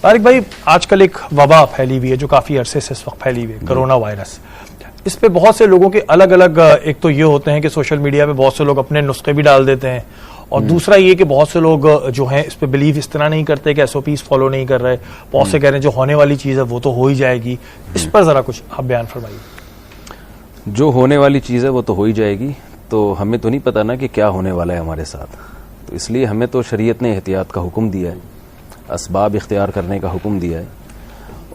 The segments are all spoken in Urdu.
طارق بھائی، آج کل ایک وبا پھیلی ہوئی ہے جو کافی عرصے سے اس وقت پھیلی ہوئی ہے، کرونا وائرس. اس پہ بہت سے لوگوں کے الگ الگ ایک تو یہ ہوتے ہیں کہ سوشل میڈیا پہ بہت سے لوگ اپنے نسخے بھی ڈال دیتے ہیں، اور دوسرا یہ کہ بہت سے لوگ جو ہیں اس پہ بلیو اس طرح نہیں کرتے کہ ایس او پیز فالو نہیں کر رہے. بہت سے کہہ رہے ہیں جو ہونے والی چیز ہے وہ تو ہو ہی جائے گی. اس پر ذرا کچھ آپ بیان فرمائیے. جو ہونے والی چیز ہے وہ تو ہو ہی جائے گی، تو ہمیں تو نہیں پتا نا کہ کیا ہونے والا ہے ہمارے ساتھ. تو اس لیے ہمیں تو شریعت نے احتیاط کا حکم دیا ہے، اسباب اختیار کرنے کا حکم دیا ہے.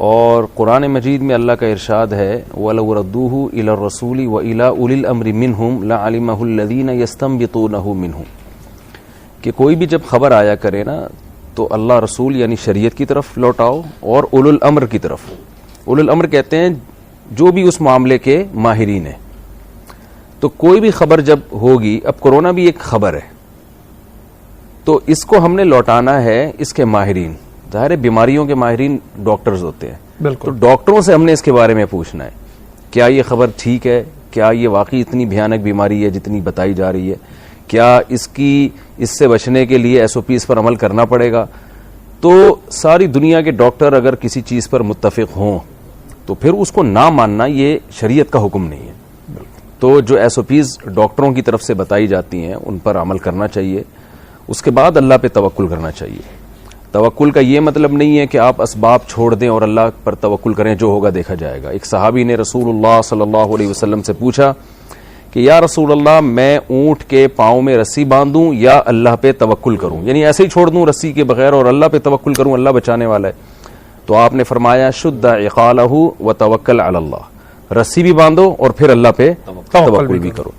اور قرآن مجید میں اللہ کا ارشاد ہے وَلَوْ رَدُّوهُ إِلَى الرَّسُولِ وَإِلَى أُولِي الْأَمْرِ مِنْهُمْ لَعَلِمَهُ الَّذِينَ يَسْتَنبِطُونَهُ مِنْهُمْ کہ کوئی بھی جب خبر آیا کرے نا تو اللہ رسول یعنی شریعت کی طرف لوٹاؤ اور اولو الامر کی طرف. اولو الامر کہتے ہیں جو بھی اس معاملے کے ماہرین ہیں. تو کوئی بھی خبر جب ہوگی، اب کورونا بھی ایک خبر ہے، تو اس کو ہم نے لوٹانا ہے اس کے ماہرین. ظاہر ہے بیماریوں کے ماہرین ڈاکٹرز ہوتے ہیں، تو ڈاکٹروں سے ہم نے اس کے بارے میں پوچھنا ہے کیا یہ خبر ٹھیک ہے، کیا یہ واقعی اتنی بھیانک بیماری ہے جتنی بتائی جا رہی ہے، کیا اس سے بچنے کے لیے ایس او پیز پر عمل کرنا پڑے گا. تو ساری دنیا کے ڈاکٹر اگر کسی چیز پر متفق ہوں تو پھر اس کو نہ ماننا یہ شریعت کا حکم نہیں ہے. تو جو ایس او پیز ڈاکٹروں کی طرف سے بتائی جاتی ہیں ان پر عمل کرنا چاہیے. اس کے بعد اللہ پہ توکل کرنا چاہیے. توکل کا یہ مطلب نہیں ہے کہ آپ اسباب چھوڑ دیں اور اللہ پر توکل کریں، جو ہوگا دیکھا جائے گا. ایک صحابی نے رسول اللہ صلی اللہ علیہ وسلم سے پوچھا کہ یا رسول اللہ، میں اونٹ کے پاؤں میں رسی باندھوں یا اللہ پہ توکل کروں، یعنی ایسے ہی چھوڑ دوں رسی کے بغیر اور اللہ پہ توکل کروں، اللہ بچانے والا ہے. تو آپ نے فرمایا شد عقالہ وتوکل علی اللہ، رسی بھی باندھو اور پھر اللہ پہ توکل بھی کرو.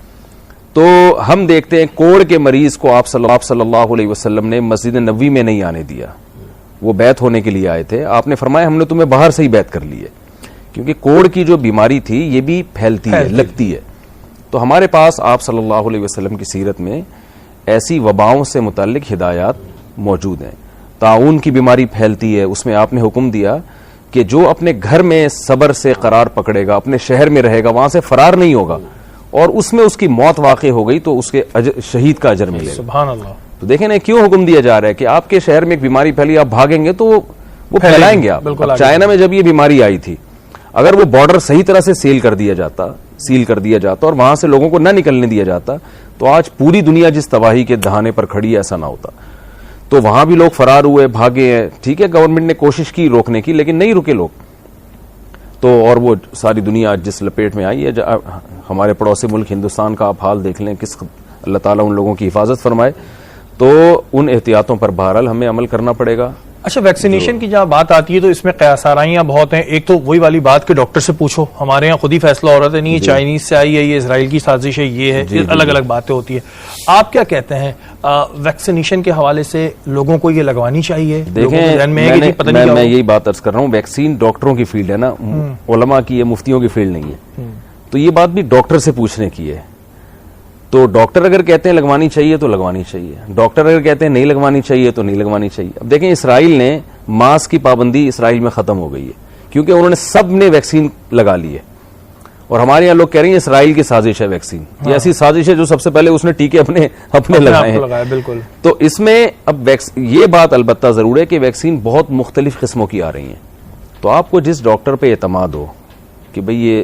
تو ہم دیکھتے ہیں کوڑ کے مریض کو آپ صلی اللہ علیہ وسلم نے مسجد نبوی میں نہیں آنے دیا. وہ بیعت ہونے کے لیے آئے تھے، آپ نے فرمایا ہم نے تمہیں باہر سے ہی بیعت کر لی ہے، کیونکہ کوڑ کی جو بیماری تھی یہ بھی پھیلتی ہے، لگتی ہے. تو ہمارے پاس آپ صلی اللہ علیہ وسلم کی سیرت میں ایسی وباؤں سے متعلق ہدایات موجود ہیں. طاعون کی بیماری پھیلتی ہے، اس میں آپ نے حکم دیا کہ جو اپنے گھر میں صبر سے قرار پکڑے گا، اپنے شہر میں رہے گا، وہاں سے فرار نہیں ہوگا، اور اس میں اس کی موت واقع ہو گئی تو اس کے شہید کا اجر ملے گا. سبحان اللہ. تو دیکھیں نا کیوں حکم دیا جا رہا ہے کہ آپ کے شہر میں ایک بیماری پھیلی، آپ بھاگیں گے تو وہ پھیلائیں گے. آپ چائنا میں جب یہ بیماری آئی تھی، اگر وہ بارڈر صحیح طرح سے سیل کر دیا جاتا اور وہاں سے لوگوں کو نہ نکلنے دیا جاتا تو آج پوری دنیا جس تباہی کے دہانے پر کھڑی ہے ایسا نہ ہوتا. تو وہاں بھی لوگ فرار ہوئے، بھاگے ہیں. ٹھیک ہے، گورنمنٹ نے کوشش کی روکنے کی لیکن نہیں رکے لوگ. تو اور وہ ساری دنیا جس لپیٹ میں آئی ہے، ہمارے پڑوسی ملک ہندوستان کا آپ حال دیکھ لیں، کس اللہ تعالیٰ ان لوگوں کی حفاظت فرمائے. تو ان احتیاطوں پر بہرحال ہمیں عمل کرنا پڑے گا. اچھا، ویکسینیشن کی جہاں بات آتی ہے تو اس میں قیاس آرائیاں بہت ہیں. ایک تو وہی والی بات کہ ڈاکٹر سے پوچھو، ہمارے یہاں خود ہی فیصلہ ہو رہا تھا، نہیں یہ چائنیز سے آئی ہے، یہ اسرائیل کی سازش ہے، یہ ہے، الگ الگ باتیں ہوتی ہیں. آپ کیا کہتے ہیں ویکسینیشن کے حوالے سے لوگوں کو یہ لگوانی چاہیے؟ دیکھیں میں یہی بات عرض کر رہا ہوں، ویکسین ڈاکٹروں کی فیلڈ ہے نا، علماء کی ہے، مفتیوں کی فیلڈ نہیں ہے. تو یہ بات بھی ڈاکٹر سے پوچھنے کی ہے. تو ڈاکٹر اگر کہتے ہیں لگوانی چاہیے تو لگوانی چاہیے، ڈاکٹر اگر کہتے ہیں نہیں لگوانی چاہیے تو نہیں لگوانی چاہیے. اب دیکھیں اسرائیل نے ماسک کی پابندی اسرائیل میں ختم ہو گئی ہے کیونکہ انہوں نے سب نے ویکسین لگا لی ہے. اور ہمارے یہاں لوگ کہہ رہے ہیں اسرائیل کی سازش ہے ویکسین. یہ ایسی سازش ہے جو سب سے پہلے اس نے ٹیکے اپنے لگائے ہیں. بالکل. تو اس میں اب یہ بات البتہ ضرور ہے کہ ویکسین بہت مختلف قسموں کی آ رہی ہیں. تو آپ کو جس ڈاکٹر پہ اعتماد ہو کہ بھئی یہ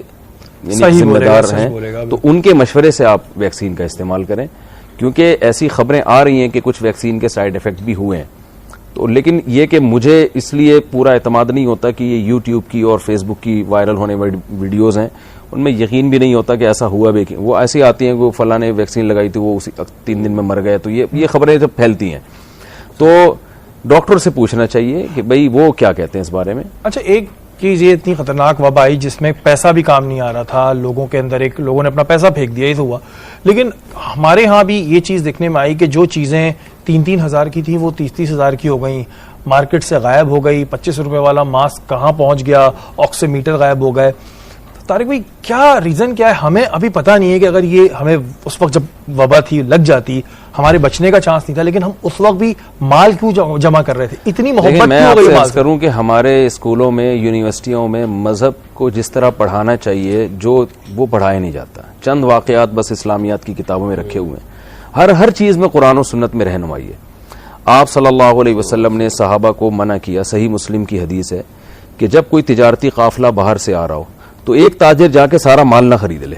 ذمہ دار ہیں تو ان کے مشورے سے آپ ویکسین کا استعمال کریں، کیونکہ ایسی خبریں آ رہی ہیں کہ کچھ ویکسین کے سائیڈ ایفیکٹ بھی ہوئے ہیں. تو لیکن یہ کہ مجھے اس لیے پورا اعتماد نہیں ہوتا کہ یہ یوٹیوب کی اور فیس بک کی وائرل ہونے والی ویڈیوز ہیں، ان میں یقین بھی نہیں ہوتا کہ ایسا ہوا بھی. وہ ایسی آتی ہیں کہ فلاں نے ویکسین لگائی تھی وہ 3 دن میں مر گئے. تو یہ خبریں جب پھیلتی ہیں تو ڈاکٹر سے پوچھنا چاہیے کہ بھئی وہ کیا کہتے ہیں اس بارے میں. اچھا، ایک چیز یہ اتنی خطرناک وبا آئی جس میں پیسہ بھی کام نہیں آ رہا تھا، لوگوں کے اندر لوگوں نے اپنا پیسہ پھینک دیا، یہ تو ہوا. لیکن ہمارے ہاں بھی یہ چیز دیکھنے میں آئی کہ جو چیزیں 3-3 ہزار کی تھیں وہ 30-30 ہزار کی ہو گئیں، مارکیٹ سے غائب ہو گئی. 25 روپے والا ماسک کہاں پہنچ گیا، آکسی میٹر غائب ہو گئے. طارق بھائی کیا ریزن کیا ہے؟ ہمیں ابھی پتہ نہیں ہے کہ اگر یہ ہمیں اس وقت جب وبا تھی لگ جاتی ہمارے بچنے کا چانس نہیں تھا، لیکن ہم اس وقت بھی مال کیوں جمع کر رہے تھے؟ اتنی محبت کیوں ہو گئی؟ میں عرض کروں کہ ہمارے اسکولوں میں، یونیورسٹیوں میں مذہب کو جس طرح پڑھانا چاہیے جو وہ پڑھایا نہیں جاتا. چند واقعات بس اسلامیات کی کتابوں میں رکھے ہوئے ہیں. ہر چیز میں قرآن و سنت میں رہنمائی ہے. آپ صلی اللہ علیہ وسلم نے صحابہ کو منع کیا, صحیح مسلم کی حدیث ہے کہ جب کوئی تجارتی قافلہ باہر سے آ رہا ہو تو ایک تاجر جا کے سارا مال نہ خرید لے,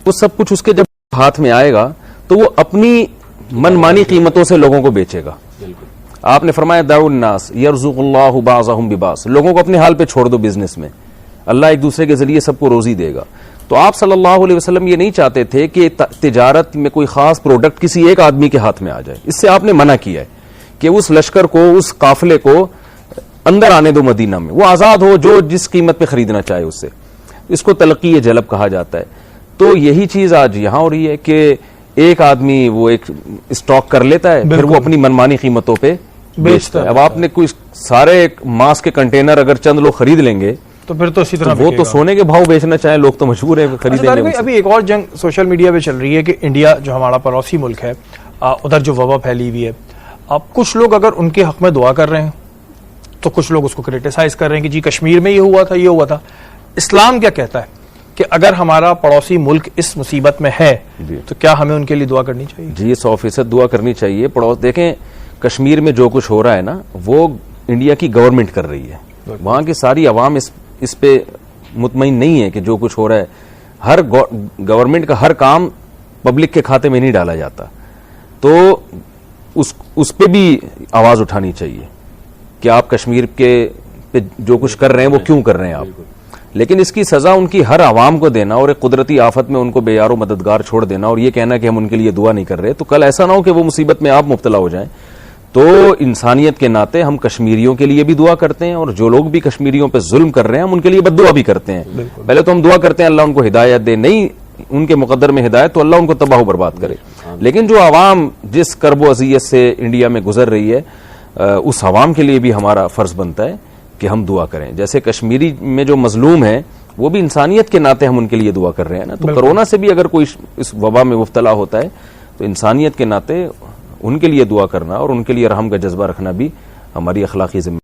وہ سب کچھ اس کے جب ہاتھ میں آئے گا تو وہ اپنی من مانی قیمتوں سے لوگوں کو بیچے گا. آپ نے فرمایا دعوا الناس یرزق اللہ بعضهم ببعض, لوگوں کو اپنے حال پہ چھوڑ دو بزنس میں, اللہ ایک دوسرے کے ذریعے سب کو روزی دے گا. تو آپ صلی اللہ علیہ وسلم یہ نہیں چاہتے تھے کہ تجارت میں کوئی خاص پروڈکٹ کسی ایک آدمی کے ہاتھ میں آ جائے. اس سے آپ نے منع کیا ہے کہ اس لشکر کو, اس قافلے کو اندر آنے دو مدینہ میں, وہ آزاد ہو جو جس قیمت پہ خریدنا چاہے اس سے. اس کو تلقی جلب کہا جاتا ہے. تو یہی چیز آج یہاں ہو رہی ہے کہ ایک آدمی وہ ایک اسٹاک کر لیتا ہے, پھر وہ اپنی منمانی قیمتوں پہ بیچتا ہے. اب آپ نے کوئی سارے ماس کے کنٹینر اگر چند لوگ خرید لیں گے تو پھر تو اسی طرح وہ تو سونے کے بھاؤ بیچنا چاہیں, لوگ تو مجبور ہیں خریدیں گے. ابھی ایک اور جنگ سوشل میڈیا پہ چل رہی ہے کہ انڈیا جو ہمارا پڑوسی ملک ہے, ادھر جو وبا پھیلی ہوئی ہے, اب کچھ لوگ اگر ان کے حق میں دعا کر رہے ہیں تو کچھ لوگ اس کو کریٹیسائز کر رہے ہیں کہ جی کشمیر میں یہ ہوا تھا, یہ ہوا تھا. اسلام کیا کہتا ہے کہ اگر ہمارا پڑوسی ملک اس مصیبت میں ہے تو کیا ہمیں ان کے لیے دعا کرنی چاہیے؟ جی 100% دعا کرنی چاہیے. دیکھیں کشمیر میں جو کچھ ہو رہا ہے نا, وہ انڈیا کی گورنمنٹ کر رہی ہے. وہاں کی ساری عوام اس پہ مطمئن نہیں ہے کہ جو کچھ ہو رہا ہے. ہر گورنمنٹ کا ہر کام پبلک کے کھاتے میں نہیں ڈالا جاتا, تو اس پہ بھی آواز اٹھانی چاہیے کہ آپ کشمیر کے پہ جو کچھ کر رہے ہیں وہ کیوں کر رہے ہیں آپ. لیکن اس کی سزا ان کی ہر عوام کو دینا اور ایک قدرتی آفت میں ان کو بے یار و مددگار چھوڑ دینا اور یہ کہنا کہ ہم ان کے لیے دعا نہیں کر رہے, تو کل ایسا نہ ہو کہ وہ مصیبت میں آپ مبتلا ہو جائیں. تو انسانیت کے ناطے ہم کشمیریوں کے لیے بھی دعا کرتے ہیں, اور جو لوگ بھی کشمیریوں پہ ظلم کر رہے ہیں ہم ان کے لیے بد دعا بھی کرتے ہیں. پہلے تو ہم دعا کرتے ہیں اللہ ان کو ہدایت دے, نہیں ان کے مقدر میں ہدایت تو اللہ ان کو تباہ و برباد کرے. لیکن جو عوام جس کرب و اذیت سے انڈیا میں گزر رہی ہے, اس عوام کے لیے بھی ہمارا فرض بنتا ہے کہ ہم دعا کریں. جیسے کشمیری میں جو مظلوم ہیں وہ بھی انسانیت کے ناطے ہم ان کے لیے دعا کر رہے ہیں نا. تو کرونا سے بھی اگر کوئی اس وبا میں مبتلا ہوتا ہے تو انسانیت کے ناطے ان کے لیے دعا کرنا اور ان کے لیے رحم کا جذبہ رکھنا بھی ہماری اخلاقی ذمہ